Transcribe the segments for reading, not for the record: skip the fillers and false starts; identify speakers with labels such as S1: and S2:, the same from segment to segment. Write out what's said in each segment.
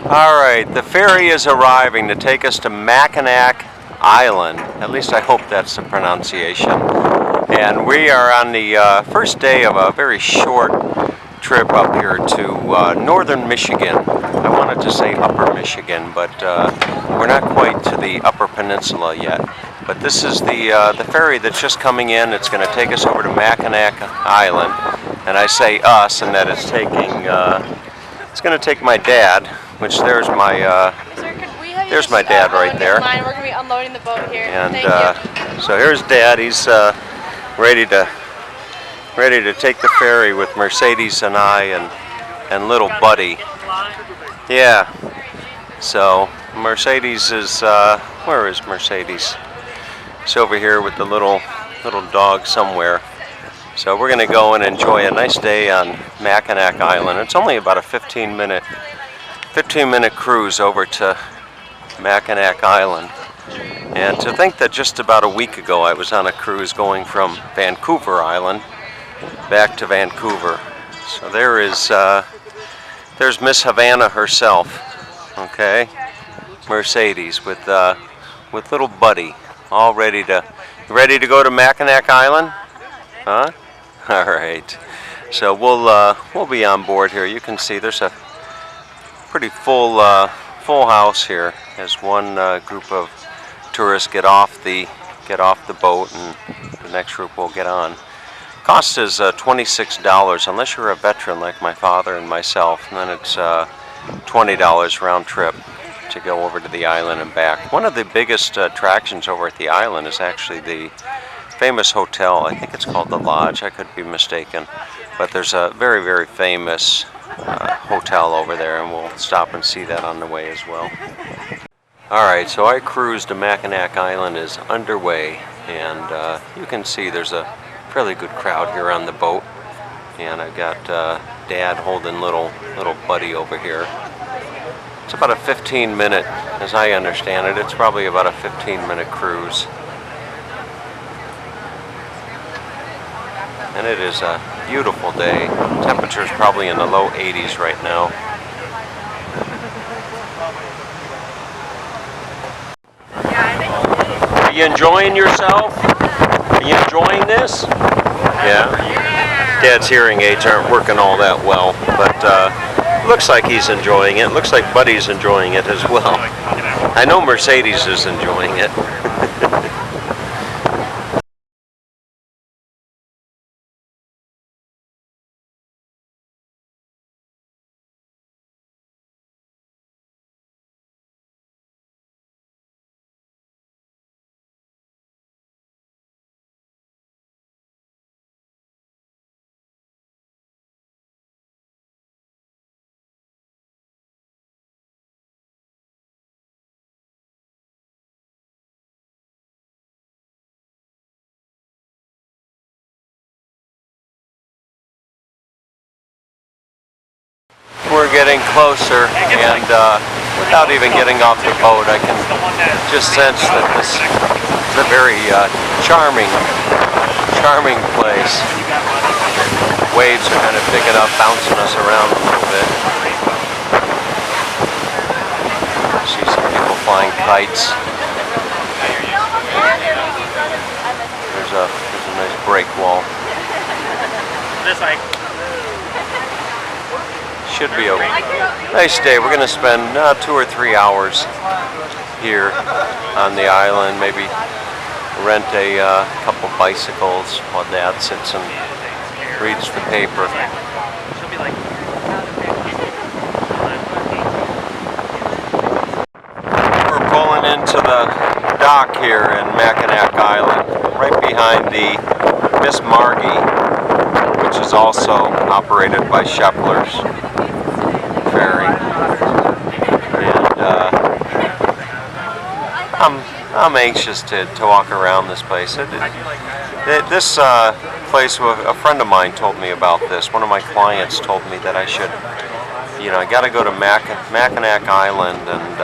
S1: Alright, the ferry is arriving to take us to Mackinac Island. At least I hope that's the pronunciation. And we are on the first day of a very short trip up here to northern Michigan. I wanted to say upper Michigan, but we're not quite to the upper peninsula yet. But this is the ferry that's just coming in. It's going to take us over to Mackinac Island. And I say us, and that it's taking, it's going to take my dad, which there's my dad right there.
S2: We're going to be unloading the boat here.
S1: And so here's Dad. He's ready to take the ferry with Mercedes and I and little Buddy. Yeah. So Mercedes is where is Mercedes? She's over here with the little dog somewhere. So we're going to go and enjoy a nice day on Mackinac Island. It's only about a 15-minute cruise over to Mackinac Island. And to think that just about a week ago I was on a cruise going from Vancouver Island back to Vancouver. So there's Miss Havana herself, okay? Mercedes with little Buddy, all ready to go to Mackinac Island, huh? All right. So we'll be on board here. You can see there's a pretty full house here as one group of tourists get off the boat, and the next group will get on. Cost is $26 unless you're a veteran like my father and myself, and then it's $20 round trip to go over to the island and back. One of the biggest attractions over at the island is actually the famous hotel. I think it's called the Lodge. I could be mistaken, but there's a very, very famous hotel over there, and we'll stop and see that on the way as well. Alright, so our cruise to Mackinac Island is underway, and you can see there's a fairly good crowd here on the boat, and I've got Dad holding little Buddy over here. It's about a 15-minute, as I understand it, it's probably about a 15-minute cruise. And it is a beautiful day. Temperature's probably in the low 80s right now. Are you enjoying yourself? Are you enjoying this? Yeah. Dad's hearing aids aren't working all that well, but looks like he's enjoying it. Looks like Buddy's enjoying it as well. I know Mercedes is enjoying it. We're getting closer, and without even getting off the boat, I can just sense that this is a very charming place. Waves are kind of picking up, bouncing us around a little bit. I see some people flying kites. There's a nice break wall. Should be a nice day. We're going to spend 2 or 3 hours here on the island. Maybe rent a couple bicycles while Dad sits and reads the paper. We're pulling into the dock here in Mackinac Island, right behind the Miss Margie, which is also operated by Shepler's ferry. And I'm anxious to walk around this place. This place, a friend of mine told me about this. One of my clients told me that I should, I got to go to Mackinac Island and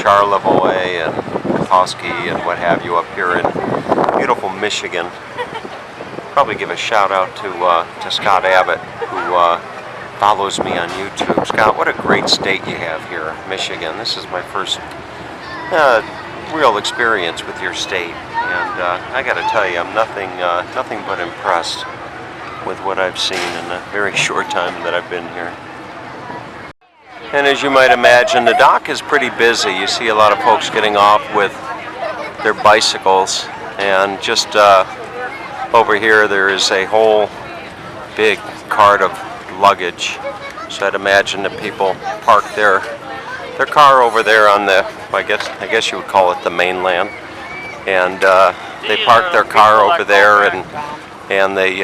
S1: Charlevoix and Petoskey and what have you up here in beautiful Michigan. Probably give a shout out to Scott Abbott, who follows me on YouTube. Scott, what a great state you have here, Michigan. This is my first real experience with your state, and I got to tell you, I'm nothing but impressed with what I've seen in the very short time that I've been here. And as you might imagine, the dock is pretty busy. You see a lot of folks getting off with their bicycles, and just over here there is a whole big cart of luggage. So I'd imagine that people park their car over there on the, I guess you would call it the mainland, and they park their car over there, and they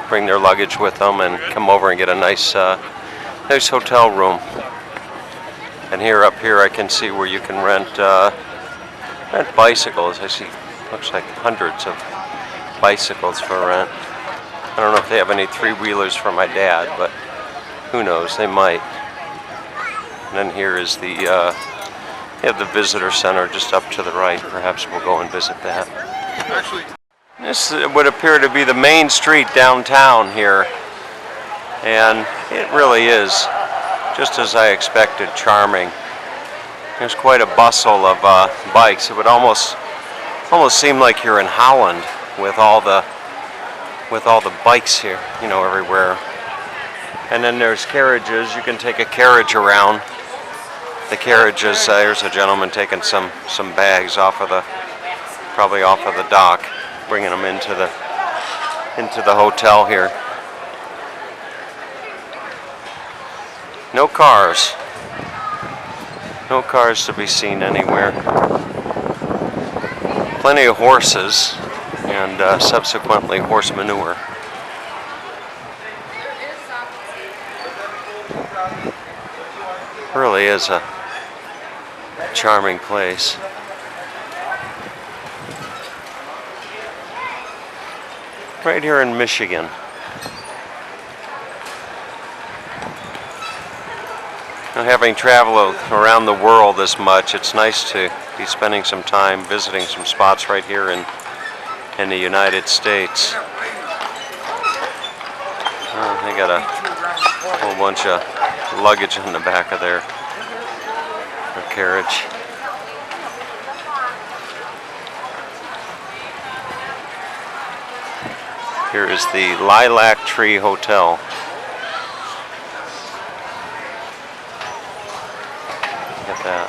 S1: bring their luggage with them and come over and get a nice hotel room. And up here I can see where you can rent bicycles. I see, looks like hundreds of bicycles for rent. I don't know if they have any three-wheelers for my dad, but who knows, they might. And then here is the visitor center just up to the right. Perhaps we'll go and visit that. This would appear to be the main street downtown here, and it really is, just as I expected, charming. There's quite a bustle of bikes. It would almost seem like you're in Holland with all the bikes here, you know, everywhere. And then there's carriages. You can take a carriage around. The carriages. There's a gentleman taking some bags probably off of the dock, bringing them into the hotel here. No cars. No cars to be seen anywhere. Plenty of horses and subsequently horse manure. Really is a charming place. Right here in Michigan. Now, having traveled around the world this much, it's nice to be spending some time visiting some spots right here in the United States. They got a whole bunch of luggage in the back of their carriage. Here is the Lilac Tree Hotel. Look at that.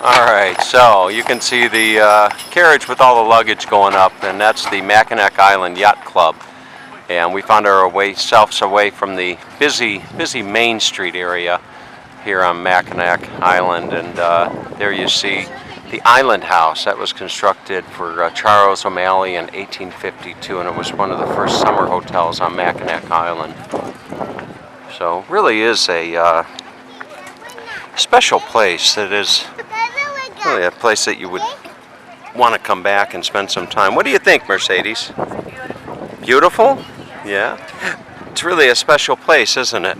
S1: Alright, so you can see the carriage with all the luggage going up, and that's the Mackinac Island Yacht Club. And we found ourselves away from the busy Main Street area here on Mackinac Island, and there you see the Island House that was constructed for Charles O'Malley in 1852, and it was one of the first summer hotels on Mackinac Island. So really is a special place. That is really a place that you would want to come back and spend some time. What do you think, Mercedes? Beautiful? Yeah. It's really a special place, isn't it?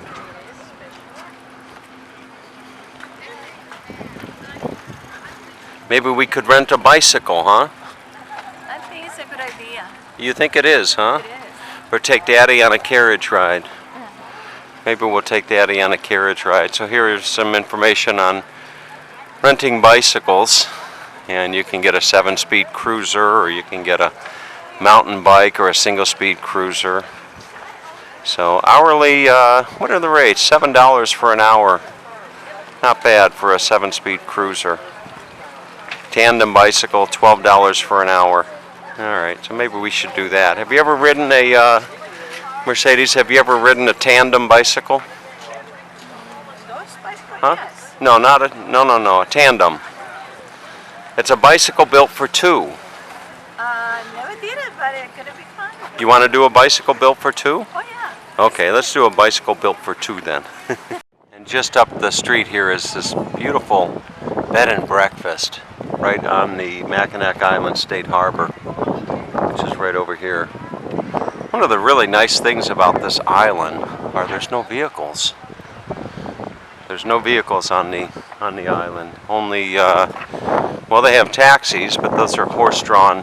S1: Maybe we could rent a bicycle, huh?
S3: I think it's a good idea.
S1: You think it is, huh?
S3: It is.
S1: Or take Daddy on a carriage ride. Maybe we'll take Daddy on a carriage ride. So here is some information on renting bicycles. And you can get a 7-speed cruiser, or you can get a mountain bike or a single-speed cruiser. So hourly, what are the rates? $7 for an hour. Not bad for a 7-speed cruiser. Tandem bicycle, $12 for an hour. Alright, so maybe we should do that. Have you ever ridden a, Mercedes, have you ever ridden a tandem bicycle?
S3: Those bicycles,
S1: Huh?
S3: yes.
S1: No, not a, no, a tandem. It's a bicycle built for two.
S3: Never did it, but it could be fun.
S1: You want to do a bicycle built for two?
S3: Oh yeah.
S1: Okay, let's do a bicycle built for two then. And just up the street here is this beautiful bed and breakfast right on the Mackinac Island State Harbor, which is right over here. One of the really nice things about this island are there's no vehicles. There's no vehicles on the island. Only well, they have taxis, but those are horse-drawn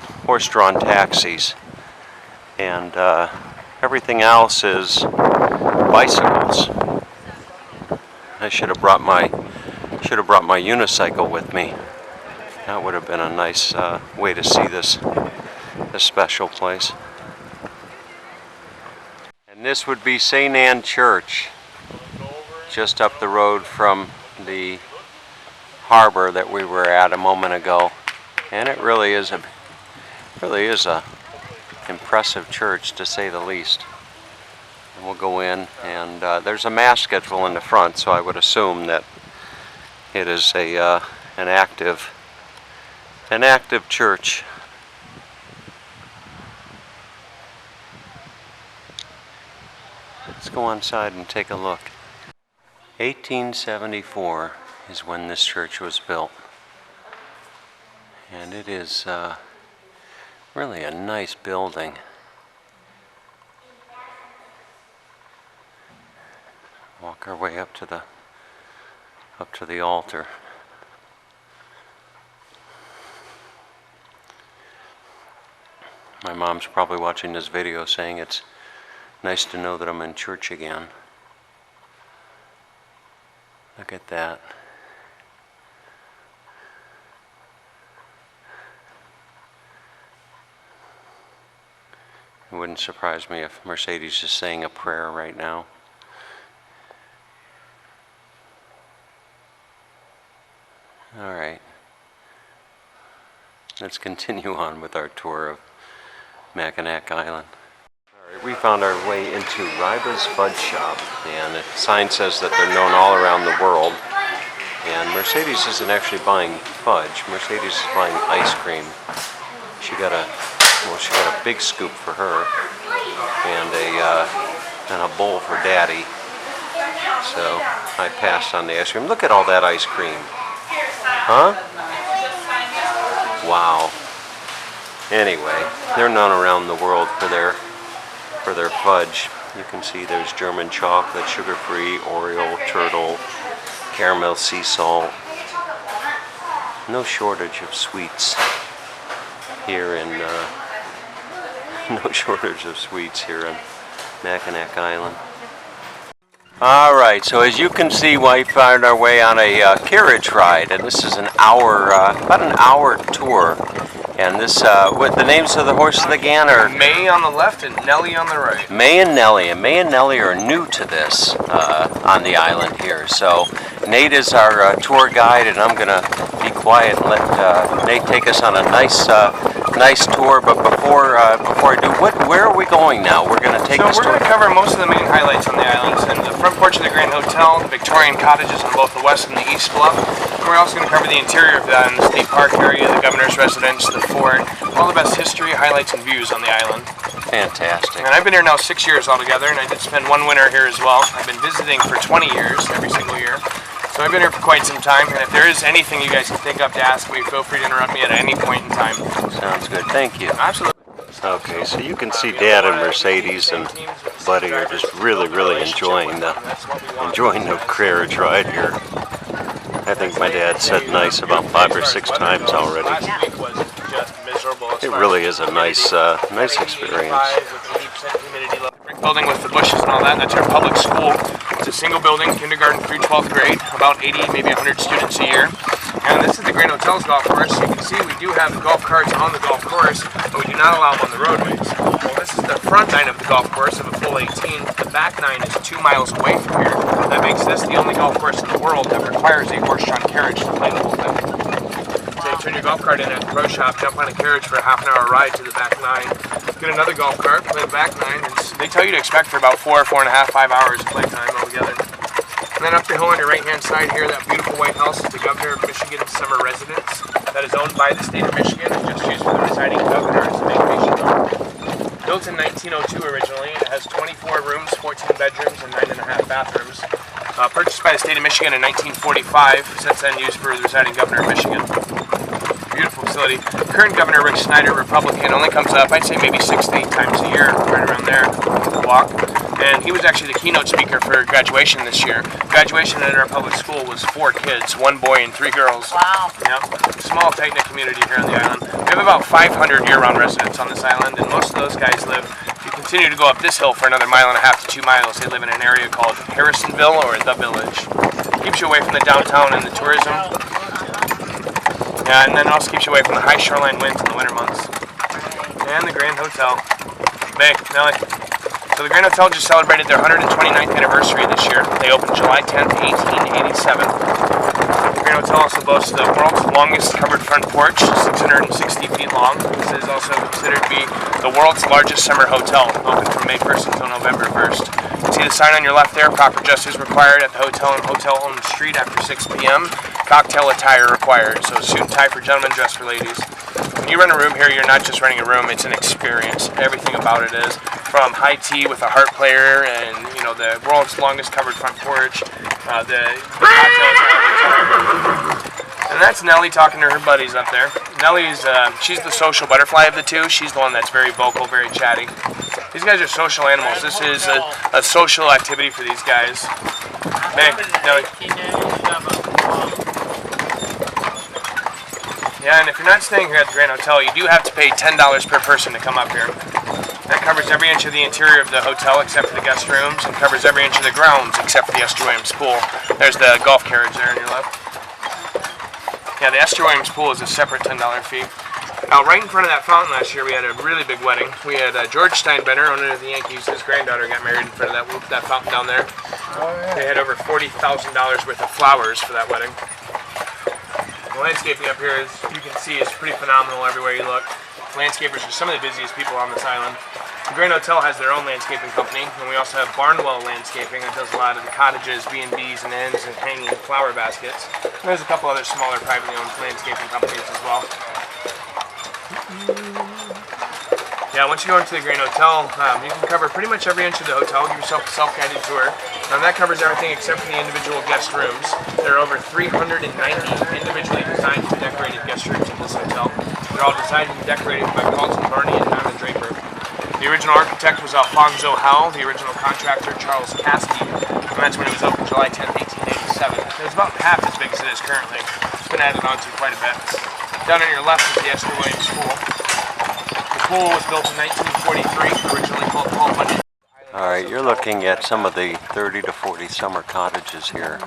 S1: taxis. And Everything else is bicycles. I should have brought my unicycle with me. That would have been a nice way to see this special place. And this would be St. Anne Church, just up the road from the harbor that we were at a moment ago. And it really is a impressive church, to say the least. And we'll go in, and there's a mass schedule in the front, so I would assume that it is an active church. Let's go inside and take a look. 1874 is when this church was built, and it is really a nice building. Walk our way up to the altar. My mom's probably watching this video saying it's nice to know that I'm in church again. Look at that. It wouldn't surprise me if Mercedes is saying a prayer right now. All right. Let's continue on with our tour of Mackinac Island. All right, we found our way into Ryba's Fudge Shop, and the sign says that they're known all around the world. And Mercedes isn't actually buying fudge. Mercedes is buying ice cream. She got a big scoop for her, and a bowl for Daddy. So I passed on the ice cream. Look at all that ice cream. Huh? Wow. Anyway, they're known around the world for their fudge. You can see there's German chocolate, sugar-free, Oreo, turtle, caramel sea salt. No shortage of sweets here in Mackinac Island. All right, so as you can see, we found our way on a carriage ride, and this is about an hour tour. And this, what the names of the horses again are?
S4: May on the left and Nellie on the right.
S1: May and Nellie, are new to this on the island here. So Nate is our tour guide, and I'm gonna be quiet and let Nate take us on a nice tour. But before I do, where are we going now? We're gonna take this tour.
S4: We're gonna cover most of the main highlights on the islands, and the front porch of the Grand Hotel, the Victorian cottages on both the west and the east bluff. And we're also gonna cover the interior of the island, the state park area, the governor's residence, the fort, all the best history, highlights, and views on the island.
S1: Fantastic.
S4: And I've been here now 6 years altogether, and I did spend one winter here as well. I've been visiting for 20 years, every single year. So I've been here for quite some time, and if there is anything you guys can think up to ask me, feel free to interrupt me at any point in time.
S1: Sounds good. Thank you.
S4: Absolutely.
S1: Okay, so you can see Dad and Mercedes and Buddy are just really enjoying the carriage ride here. I think my dad said nice about 5 or 6 times already. It really is a nice experience.
S4: Brick building with the bushes and all that. That's our public school. It's a single building, kindergarten through 12th grade, about 80, maybe 100 students a year. And this is the Grand Hotel's golf course. You can see we do have golf carts on the golf course, but we do not allow them on the roadways. Well, this is the front 9 of the golf course of a full 18. The back 9 is 2 miles away from here. That makes this the only golf course in the world that requires a horse-drawn carriage to play the whole thing. So you turn your golf cart in at the pro shop, jump on a carriage for a half-an-hour ride to the back 9, get another golf cart, play the back 9, and they tell you to expect for about 4.5, 5 hours of playtime altogether. And then up the hill on your right-hand side here, that beautiful White House is the Governor of Michigan's summer residence. That is owned by the state of Michigan and just used for the residing governor as a vacation home. Built in 1902 originally, it has 24 rooms, 14 bedrooms, and 9.5 bathrooms. Purchased by the state of Michigan in 1945, since then used for the residing governor of Michigan. Beautiful facility. Current Governor Rick Snyder, Republican, only comes up, I'd say maybe 6 to 8 times a year, right around there, walk. And he was actually the keynote speaker for graduation this year. Graduation at our public school was 4 kids, 1 boy and 3 girls.
S3: Wow.
S4: Yep. Small, tight-knit community here on the island. We have about 500 year-round residents on this island, and most of those guys live, you can continue to go up this hill for another 1.5 to 2 miles. They live in an area called Harrisonville, or the Village. Keeps you away from the downtown and the tourism. Yeah, and then also keeps you away from the high shoreline winds in the winter months. And the Grand Hotel. Hey, Nelly. So the Grand Hotel just celebrated their 129th anniversary this year. They opened July 10th, 1887. The Grand Hotel also boasts the world's longest covered front porch, 660 feet long. This is also considered to be the world's largest summer hotel, open from May 1st until November 1st. You can see the sign on your left there, proper dress is required at the hotel and hotel-owned street after 6 p.m. Cocktail attire required, so suit and tie for gentlemen, dress for ladies. When you rent a room here, you're not just renting a room, it's an experience. Everything about it is. From high tea with a harp player and, you know, the world's longest covered front porch, the cocktails. And that's Nellie talking to her buddies up there. Nellie's, she's the social butterfly of the two. She's the one that's very vocal, very chatty. These guys are social animals. This is a social activity for these guys. Hey, Nellie. Yeah, and if you're not staying here at the Grand Hotel, you do have to pay $10 per person to come up here. That covers every inch of the interior of the hotel except for the guest rooms, and covers every inch of the grounds except for the Esther Williams pool. There's the golf carriage there on your left. Yeah, the Esther Williams pool is a separate $10 fee. Now, right in front of that fountain last year, we had a really big wedding. We had George Steinbrenner, owner of the Yankees. His granddaughter got married in front of that fountain down there. They had over $40,000 worth of flowers for that wedding. The landscaping up here, as you can see, is pretty phenomenal everywhere you look. Landscapers are some of the busiest people on this island. The Grand Hotel has their own landscaping company, and we also have Barnwell Landscaping that does a lot of the cottages, B&Bs, and inns, and hanging flower baskets. And there's a couple other smaller privately owned landscaping companies as well. Yeah, once you go into the Grand Hotel, you can cover pretty much every inch of the hotel. Give yourself a self-guided tour. And that covers everything except for the individual guest rooms. There are over 390 individually designed and decorated guest rooms in this hotel. They're all designed and decorated by Carlton Barney and Diamond Draper. The original architect was Alfonso Howell, the original contractor Charles Caskey, and that's when it was opened July 10, 1887. It was about half as big as it is currently. It's been added on to quite a bit. Down on your left is the Esther Williams Pool. The pool was built in 1943, originally called Paul Bunyan.
S1: Alright, you're looking at some of the 30 to 40 summer cottages here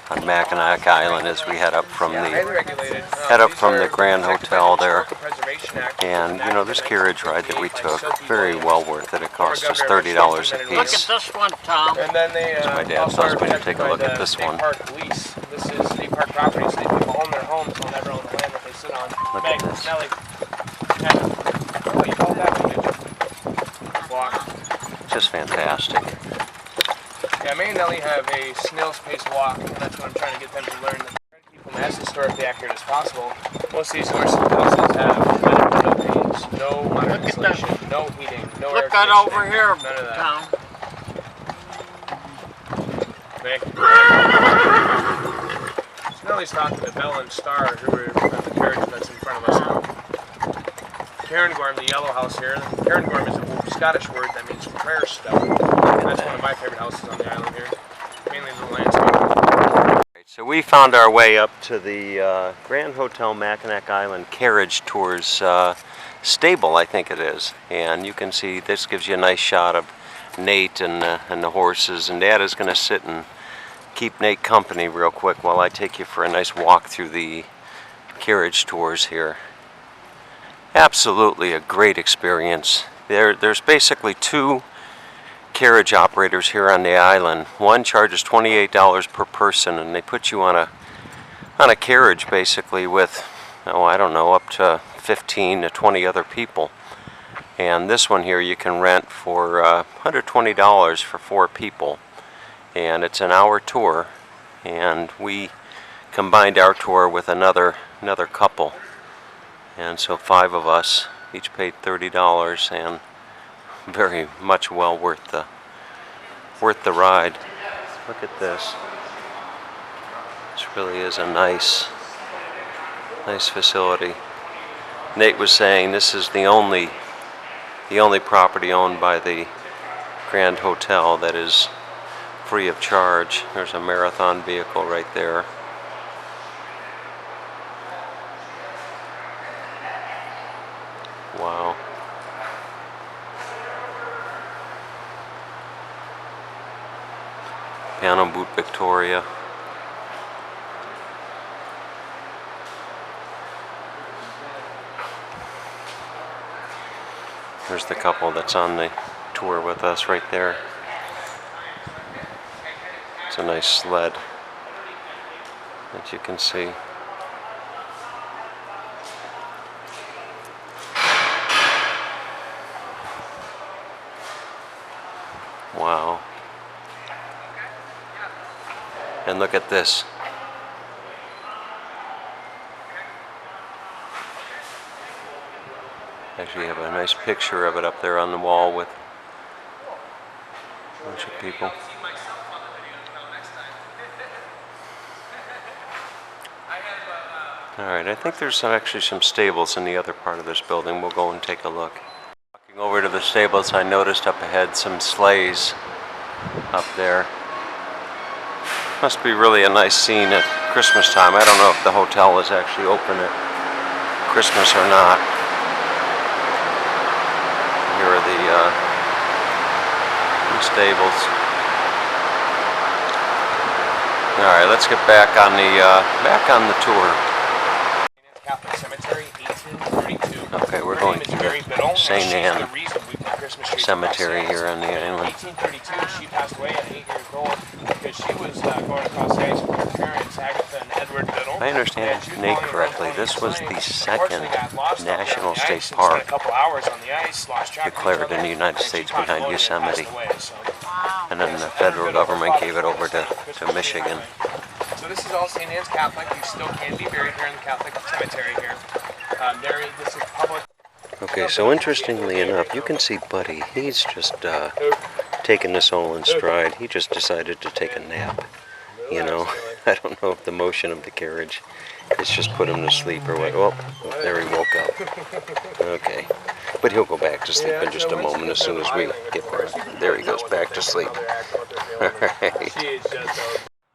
S1: on Mackinac Island as we head up from the Grand Hotel there. And you know, this carriage ride that we took, very well worth it. It cost us $30 a piece.
S5: Look at this one, Tom.
S4: And then they
S1: My dad tells me to take a look at this one.
S4: Lease. This is city park property, so people own their homes, they'll never own the land that they sit on.
S1: Look at this.
S4: Nelly. Oh, you called that one, did you? Walk.
S1: Just fantastic.
S4: Yeah, me and Nelly have a snail's pace walk, and that's what I'm trying to get them to learn. That people as historically accurate as possible. Most of these houses have no panes, no modern insulation, no heating, no air
S5: Look at
S4: conditioning,
S5: over here,
S4: none of that.
S5: Tom.
S4: So Nelly's talking to Belle and Star, who are at the carriage that's in front of us now. Cairngorm, the yellow house here. Cairngorm is a Scottish word that means prayer stone. And that's one of my favorite houses on the island here. Mainly the landscape.
S1: So we found our way up to the Grand Hotel Mackinac Island carriage tours stable, I think it is. And you can see this gives you a nice shot of Nate and the horses. And Dad is going to sit and keep Nate company real quick while I take you for a nice walk through the carriage tours here. Absolutely a great experience. There's basically two carriage operators here on the island. One charges $28 per person, and they put you on a carriage basically with, oh, I don't know, up to 15 to 20 other people. And this one here you can rent for $120 for 4 people, and it's an hour tour. And we combined our tour with another couple. And so 5 of us each paid $30, and very much well worth the ride. Look at this. This really is a nice facility. Nate was saying this is the only property owned by the Grand Hotel that is free of charge. There's a marathon vehicle right there. Wow. Victoria. There's the couple that's on the tour with us right there. It's a nice sled that you can see. Wow. And look at this. Actually have a nice picture of it up there on the wall with a bunch of people. Alright, I think there's actually some stables in the other part of this building. We'll go and take a look. Walking over to the stables, I noticed up ahead some sleighs up there. Must be really a nice scene at Christmas time. I don't know if the hotel is actually open at Christmas or not. Here are the stables. All right, let's get back on the tour.
S4: Catholic Cemetery, 1832.
S1: Okay, we're going to the St. Anne Cemetery here on the island.
S4: 1832, she passed away at 8 years old because she was going across the ice with her parents, Agatha and Edward Biddle.
S1: If I understand Nate correctly, this was the second national state park declared in the United States behind Yosemite. And then the federal government gave it over to Michigan.
S4: So this is all St. Anne's Catholic. You still can be buried here in the Catholic Cemetery here. This is public.
S1: Okay, so interestingly enough, you can see Buddy. He's just taking this all in stride. He just decided to take a nap. You know, I don't know if the motion of the carriage has just put him to sleep or what. Oh, there he woke up. Okay, but he'll go back to sleep in just a moment as soon as we get there. There he goes back to sleep. All right.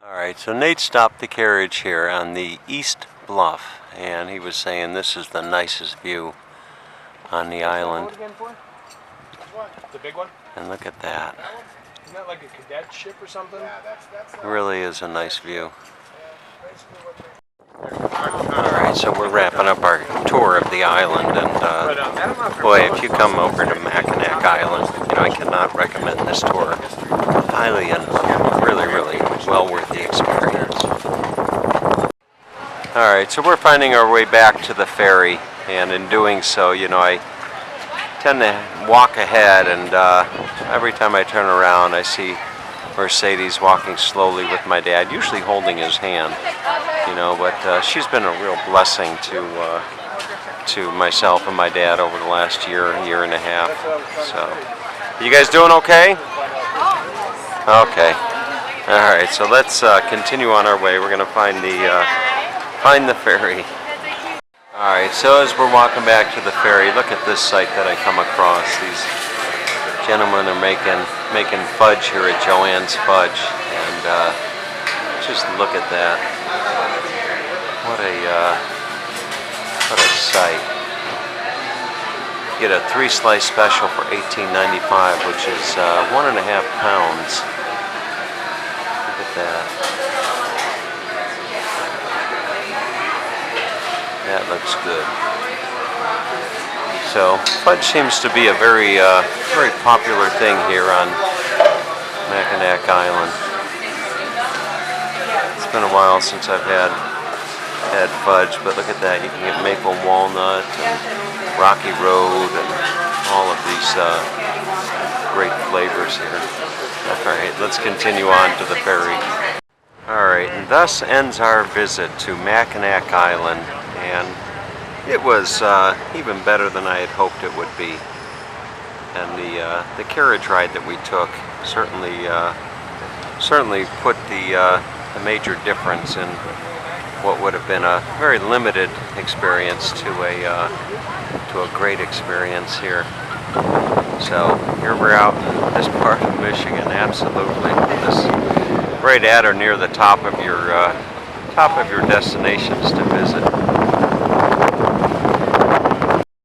S1: All right, so Nate stopped the carriage here on the East Bluff, and he was saying this is the nicest view on the island.
S4: The big one?
S1: And look at that.
S4: Isn't that like a cadet ship or something?
S1: It really is a nice view. Alright, so we're wrapping up our tour of the island, and boy, if you come over to Mackinac Island, you know, I cannot recommend this tour highly enough. Really, really well worth the experience. Alright, so we're finding our way back to the ferry, and in doing so, you know, I tend to walk ahead, and every time I turn around I see Mercedes walking slowly with my dad, usually holding his hand, you know, but she's been a real blessing to myself and my dad over the last year and a half. So, you guys doing okay? Okay. Alright, so let's continue on our way. We're going to find the ferry. Alright, so as we're walking back to the ferry, look at this sight that I come across. These gentlemen are making fudge here at Joanne's Fudge, and just look at that. What a sight. You get a 3-slice special for $18.95, which is 1.5 pounds. Look at that. That looks good. So, fudge seems to be a very popular thing here on Mackinac Island. It's been a while since I've had fudge, but look at that. You can get maple walnut and Rocky Road and all of these great flavors here. Alright, let's continue on to the ferry. Alright, and thus ends our visit to Mackinac Island, and it was even better than I had hoped it would be. And the carriage ride that we took certainly put the major difference in what would have been a very limited experience to a great experience here. So here we're out in this part of Michigan, absolutely, this right at or near the top of your destinations to visit.